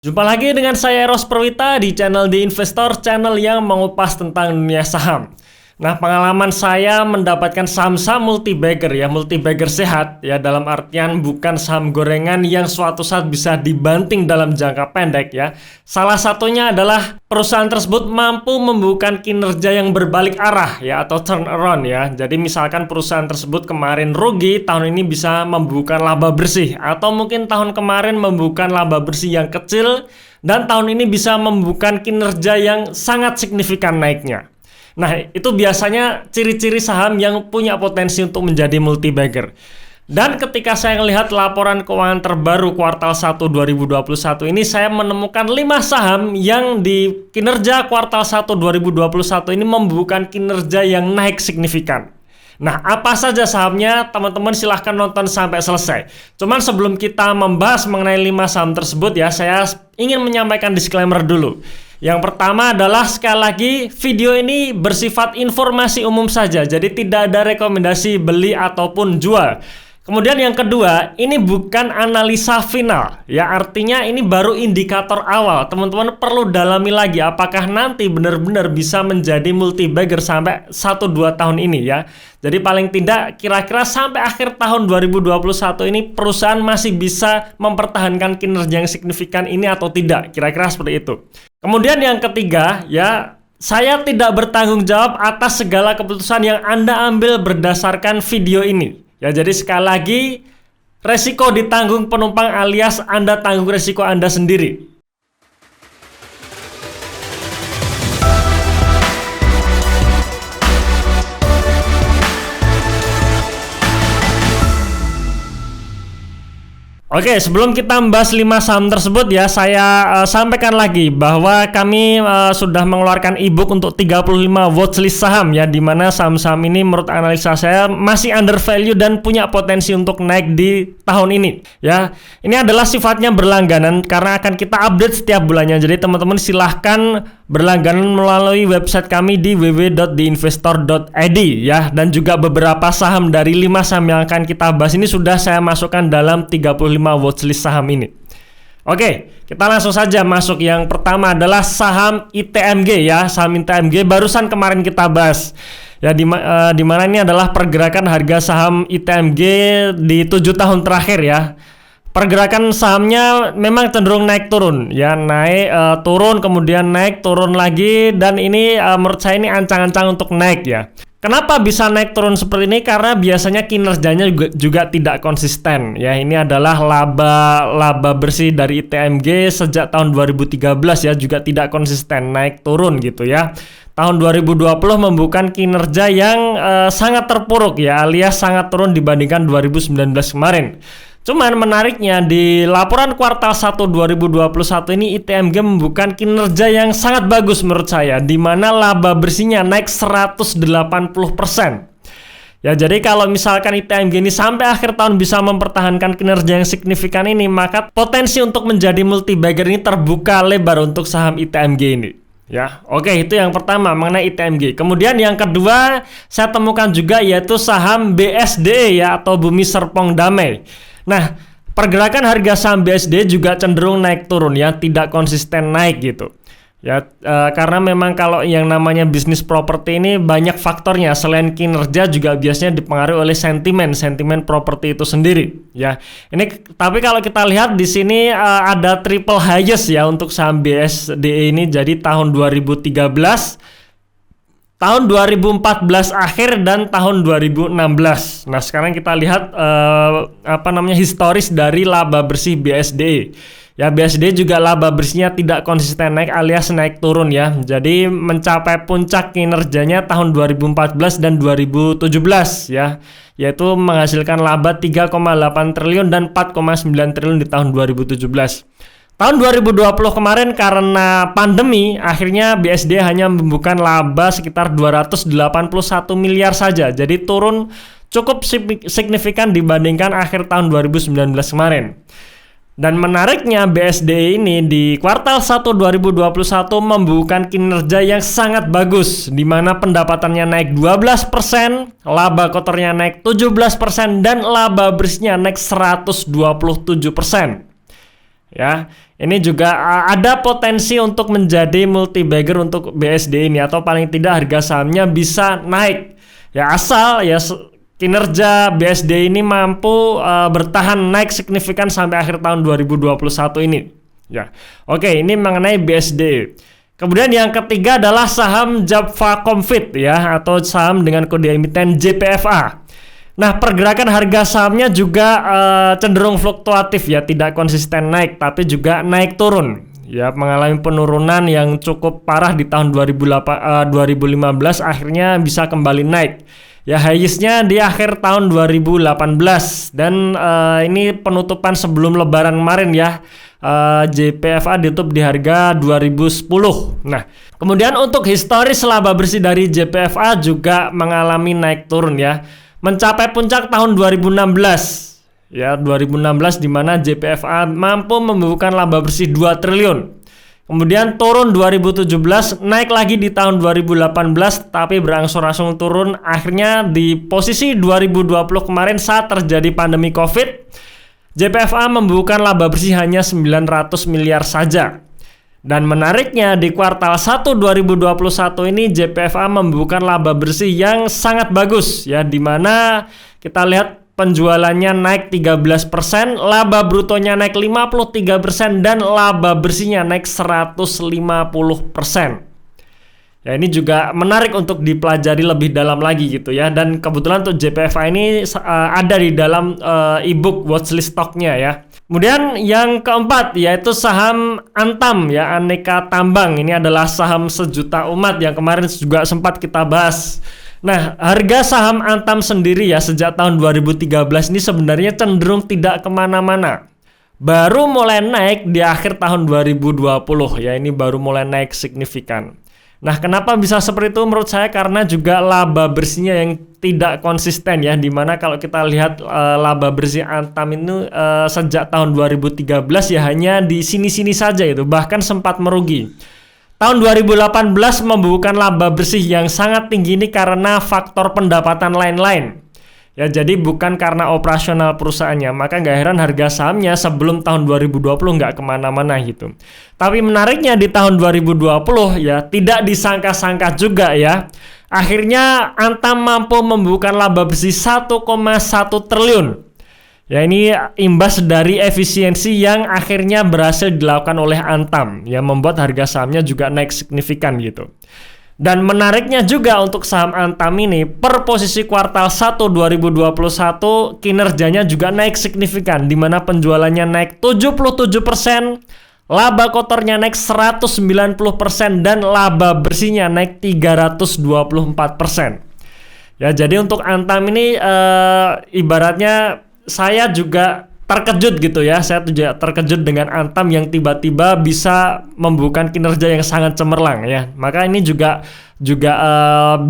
Jumpa lagi dengan saya Eros Perwita di channel The Investor, channel yang mengupas tentang dunia saham. Nah, pengalaman saya mendapatkan saham-saham multi-bagger multi-bagger sehat dalam artian bukan saham gorengan yang suatu saat bisa dibanting dalam jangka pendek Salah satunya adalah perusahaan tersebut mampu membuka kinerja yang berbalik arah atau turn around Jadi misalkan perusahaan tersebut kemarin rugi, tahun ini bisa membuka laba bersih, atau mungkin tahun kemarin membuka laba bersih yang kecil dan tahun ini bisa membuka kinerja yang sangat signifikan naiknya. Nah, itu biasanya ciri-ciri saham yang punya potensi untuk menjadi multi-bagger. Dan ketika saya melihat laporan keuangan terbaru kuartal 1 2021 ini, saya menemukan 5 saham yang di kinerja kuartal 1 2021 ini membuka kinerja yang naik signifikan. Nah, apa saja sahamnya? Teman-teman silahkan nonton sampai selesai. Cuman sebelum kita membahas mengenai 5 saham tersebut saya ingin menyampaikan disclaimer dulu. Yang pertama adalah, sekali lagi, video ini bersifat informasi umum saja, jadi tidak ada rekomendasi beli ataupun jual. Kemudian yang kedua, ini bukan analisa final, artinya ini baru indikator awal. Teman-teman perlu dalami lagi apakah nanti benar-benar bisa menjadi multi-bagger sampai 1-2 tahun ini Jadi paling tidak kira-kira sampai akhir tahun 2021 ini perusahaan masih bisa mempertahankan kinerja yang signifikan ini atau tidak, kira-kira seperti itu. Kemudian yang ketiga, saya tidak bertanggung jawab atas segala keputusan yang Anda ambil berdasarkan video ini. Jadi sekali lagi, resiko ditanggung penumpang alias Anda tanggung resiko Anda sendiri. Oke, sebelum kita membahas 5 saham tersebut saya sampaikan lagi bahwa kami sudah mengeluarkan ebook untuk 35 watchlist saham di mana saham-saham ini menurut analisa saya masih undervalue dan punya potensi untuk naik di tahun ini Ini adalah sifatnya berlangganan karena akan kita update setiap bulannya. Jadi teman-teman silahkan berlangganan melalui website kami di www.theinvestor.id dan juga beberapa saham dari 5 saham yang akan kita bahas ini sudah saya masukkan dalam 35 watchlist saham ini. Oke, kita langsung saja masuk. Yang pertama adalah saham ITMG saham ITMG barusan kemarin kita bahas di mana ini adalah pergerakan harga saham ITMG di 7 tahun terakhir Pergerakan sahamnya memang cenderung naik turun naik turun kemudian naik turun lagi, dan ini menurut saya ini ancang-ancang untuk naik Kenapa bisa naik turun seperti ini? Karena biasanya kinerjanya juga tidak konsisten Ini adalah laba bersih dari ITMG sejak tahun 2013 juga tidak konsisten, naik turun Tahun 2020 membuka kinerja yang sangat terpuruk alias sangat turun dibandingkan 2019 kemarin. Cuman menariknya di laporan kuartal 1 2021 ini ITMG membuka kinerja yang sangat bagus menurut saya, di mana laba bersihnya naik 180%. Jadi kalau misalkan ITMG ini sampai akhir tahun bisa mempertahankan kinerja yang signifikan ini, maka potensi untuk menjadi multi-bagger ini terbuka lebar untuk saham ITMG ini. Oke, itu yang pertama mengenai ITMG. Kemudian yang kedua saya temukan juga yaitu saham BSDE atau Bumi Serpong Damai. Nah, pergerakan harga saham BSD juga cenderung naik turun tidak konsisten naik karena memang kalau yang namanya bisnis properti ini banyak faktornya, selain kinerja juga biasanya dipengaruhi oleh sentimen properti itu sendiri Ini tapi kalau kita lihat di sini ada triple highest untuk saham BSD ini, jadi tahun 2013, tahun 2014 akhir, dan tahun 2016. Nah, sekarang kita lihat historis dari laba bersih BSD. BSD juga laba bersihnya tidak konsisten naik alias naik turun Jadi mencapai puncak kinerjanya tahun 2014 dan 2017 yaitu menghasilkan laba 3,8 triliun dan 4,9 triliun di tahun 2017. Tahun 2020 kemarin karena pandemi, akhirnya BSD hanya membuka laba sekitar 281 miliar saja. Jadi turun cukup signifikan dibandingkan akhir tahun 2019 kemarin. Dan menariknya BSD ini di kuartal 1 2021 membuka kinerja yang sangat bagus, di mana pendapatannya naik 12%, laba kotornya naik 17%, dan laba bersihnya naik 127%. Ya, ini juga ada potensi untuk menjadi multi bagger untuk BSD ini, atau paling tidak harga sahamnya bisa naik. Ya, asal ya kinerja BSD ini mampu bertahan naik signifikan sampai akhir tahun 2021 ini. Ya, oke, ini mengenai BSD. Kemudian yang ketiga adalah saham Java Comfit ya, atau saham dengan kode emiten JPFA. Nah, pergerakan harga sahamnya juga cenderung fluktuatif ya, tidak konsisten naik, tapi juga naik turun. Ya, mengalami penurunan yang cukup parah di tahun 2015, akhirnya bisa kembali naik. Ya, highest-nya di akhir tahun 2018 dan ini penutupan sebelum lebaran kemarin ya. JPFA ditutup di harga 2010. Nah, kemudian untuk historis laba bersih dari JPFA juga mengalami naik turun ya. Mencapai puncak tahun 2016. Ya, 2016 di mana JPFA mampu membukukan laba bersih 2 triliun. Kemudian turun 2017, naik lagi di tahun 2018 tapi berangsur-angsur turun, akhirnya di posisi 2020 kemarin saat terjadi pandemi Covid, JPFA membukukan laba bersih hanya 900 miliar saja. Dan menariknya di kuartal 1 2021 ini JPFA membukukan laba bersih yang sangat bagus ya, di mana kita lihat penjualannya naik 13%, laba brutonya naik 53% dan laba bersihnya naik 150%. Ya, ini juga menarik untuk dipelajari lebih dalam lagi gitu ya. Dan kebetulan tuh JPFA ini ada di dalam ebook watchlist stocknya ya. Kemudian yang keempat yaitu saham Antam ya, Aneka Tambang. Ini adalah saham sejuta umat yang kemarin juga sempat kita bahas. Nah, harga saham Antam sendiri ya sejak tahun 2013 ini sebenarnya cenderung tidak kemana-mana. Baru mulai naik di akhir tahun 2020 ya, ini baru mulai naik signifikan. Nah, kenapa bisa seperti itu menurut saya? Karena juga laba bersihnya yang tidak konsisten ya, dimana kalau kita lihat laba bersih Antam ini sejak tahun 2013 ya hanya di sini-sini saja itu, bahkan sempat merugi. Tahun 2018 membukukan laba bersih yang sangat tinggi ini karena faktor pendapatan lain-lain. Ya, jadi bukan karena operasional perusahaannya, maka nggak heran harga sahamnya sebelum tahun 2020 nggak kemana-mana gitu. Tapi menariknya di tahun 2020 ya tidak disangka-sangka juga ya. Akhirnya Antam mampu membukukan laba bersih 1,1 triliun. Ya, ini imbas dari efisiensi yang akhirnya berhasil dilakukan oleh Antam yang membuat harga sahamnya juga naik signifikan gitu. Dan menariknya juga untuk saham Antam ini per posisi kuartal 1 2021 kinerjanya juga naik signifikan, di mana penjualannya naik 77%, laba kotornya naik 190% dan laba bersihnya naik 324%. Ya, jadi untuk Antam ini ibaratnya saya juga terkejut gitu ya. Saya juga terkejut dengan Antam yang tiba-tiba bisa membukukan kinerja yang sangat cemerlang ya. Maka ini juga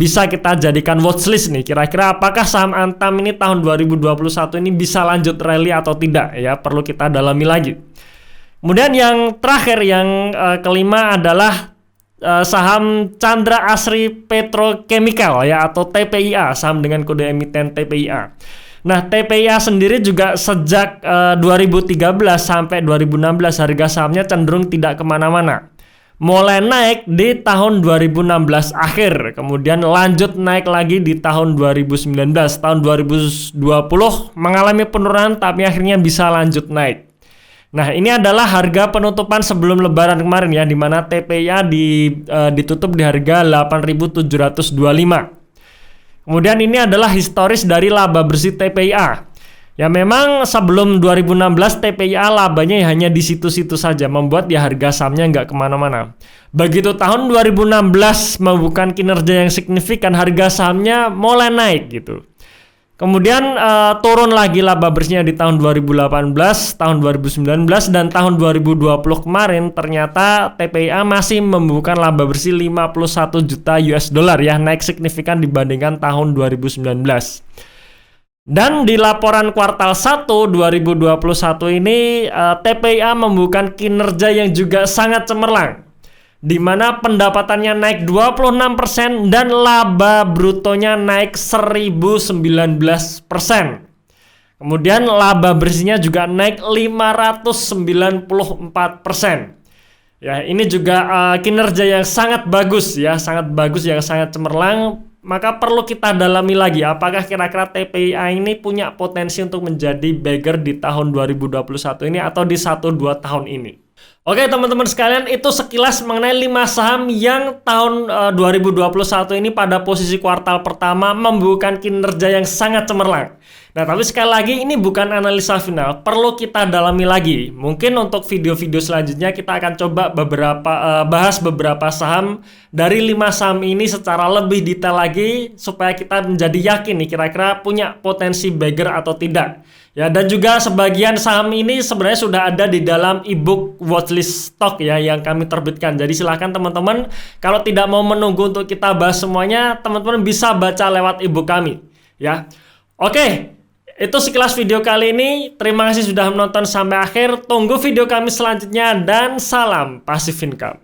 bisa kita jadikan watchlist nih. Kira-kira apakah saham Antam ini tahun 2021 ini bisa lanjut rally atau tidak ya, perlu kita dalami lagi. Kemudian yang terakhir, yang kelima adalah saham Chandra Asri Petrochemical ya, atau TPIA, saham dengan kode emiten TPIA. Nah, TPIA sendiri juga sejak 2013 sampai 2016 harga sahamnya cenderung tidak kemana-mana. Mulai naik di tahun 2016 akhir, kemudian lanjut naik lagi di tahun 2019. Tahun 2020 mengalami penurunan tapi akhirnya bisa lanjut naik. Nah, ini adalah harga penutupan sebelum lebaran kemarin ya, di mana TPIA ditutup di harga 8.725. Kemudian ini adalah historis dari laba bersih TPIA. Ya, memang sebelum 2016 TPIA labanya hanya di situ-situ saja, membuat ya harga sahamnya nggak kemana-mana. Begitu tahun 2016 membukukan kinerja yang signifikan, harga sahamnya mulai naik gitu. Kemudian turun lagi laba bersihnya di tahun 2018, tahun 2019, dan tahun 2020 kemarin ternyata TPIA masih membukukan laba bersih 51 juta US dollar ya, naik signifikan dibandingkan tahun 2019. Dan di laporan kuartal 1 2021 ini TPIA membukukan kinerja yang juga sangat cemerlang, di mana pendapatannya naik 26% dan laba brutonya naik 1019%. Kemudian laba bersihnya juga naik 594%. Ya, ini juga kinerja yang sangat bagus ya, sangat bagus, yang sangat cemerlang. Maka perlu kita dalami lagi, apakah kira-kira TPIA ini punya potensi untuk menjadi bagger di tahun 2021 ini atau di 1-2 tahun ini. Oke teman-teman sekalian, itu sekilas mengenai 5 saham yang tahun 2021 ini pada posisi kuartal pertama membukukan kinerja yang sangat cemerlang. Nah, tapi sekali lagi ini bukan analisa final, perlu kita dalami lagi. Mungkin untuk video-video selanjutnya kita akan coba bahas beberapa saham dari 5 saham ini secara lebih detail lagi supaya kita menjadi yakin nih kira-kira punya potensi bagger atau tidak. Ya, dan juga sebagian saham ini sebenarnya sudah ada di dalam ebook watchlist stock ya yang kami terbitkan. Jadi silahkan teman-teman, kalau tidak mau menunggu untuk kita bahas semuanya, teman-teman bisa baca lewat ebook kami ya. Oke, itu sekilas video kali ini. Terima kasih sudah menonton sampai akhir. Tunggu video kami selanjutnya dan salam passive income.